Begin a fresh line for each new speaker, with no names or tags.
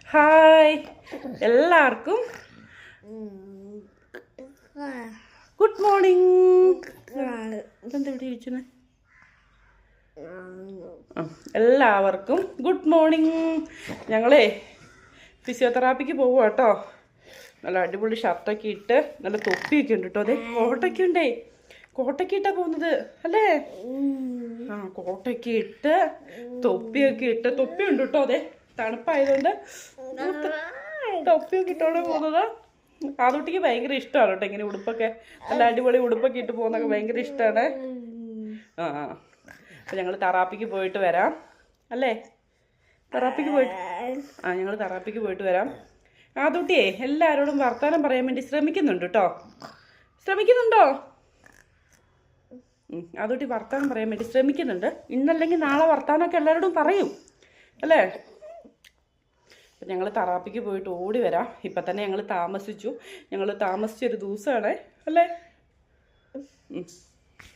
Hi എല്ലാവർക്കും good morning. എന്താ ഇവിടെ ഇരിക്കുന്നത്? എല്ലാവർക്കും ഗുഡ് മോർണിംഗ്. ഞങ്ങളേ ഫിസിയോതെറാപ്പിക്ക് പോവുക കേട്ടോ. നല്ല അടിപൊളി ഷർട്ടൊക്കെ ഇട്ട് നല്ല തൊപ്പിയൊക്കെ ഉണ്ട് കേട്ടോ. അതെ, കോട്ടൊക്കെ ഉണ്ടേ. കോട്ടൊക്കെ ഇട്ടാ പോകുന്നത് അല്ലേ? ആ, കോട്ടൊക്കെ ഇട്ട് തൊപ്പിയൊക്കെ ഇട്ട്, തൊപ്പി ഉണ്ട് കേട്ടോ. അതെ, തണുപ്പായതുകൊണ്ട് തൊപ്പിയൊക്കെ ഇട്ടോടെ പോകുന്നത്. ആദൂട്ടിക്ക് ഭയങ്കര ഇഷ്ടമാണ് കേട്ടോ ഇങ്ങനെ ഉടുപ്പൊക്കെ, നല്ല അടിപൊളി ഉടുപ്പൊക്കെ ഇട്ട് പോകുന്നതൊക്കെ ഭയങ്കര ഇഷ്ടമാണ്. ആ, അപ്പം ഞങ്ങൾ തെറാപ്പിക്ക് പോയിട്ട് വരാം അല്ലേ? തെറാപ്പിക്ക് പോയിട്ട് ഞങ്ങൾ തെറാപ്പിക്ക് പോയിട്ട് വരാം. ആദൂട്ടിയെ എല്ലാവരോടും വർത്തമാനം പറയാൻ വേണ്ടി ശ്രമിക്കുന്നുണ്ട് കേട്ടോ. ശ്രമിക്കുന്നുണ്ടോ? ആദൂട്ടി വർത്തമാനം പറയാൻ വേണ്ടി ശ്രമിക്കുന്നുണ്ട്. ഇന്നല്ലെങ്കിൽ നാളെ വർത്തമാനമൊക്കെ എല്ലാവരോടും പറയും അല്ലേ? അപ്പം ഞങ്ങൾ തെറാപ്പിക്ക് പോയിട്ട് ഓടി വരാം. ഇപ്പം തന്നെ ഞങ്ങൾ താമസിച്ചൊരു ദിവസമാണ് അല്ലേ?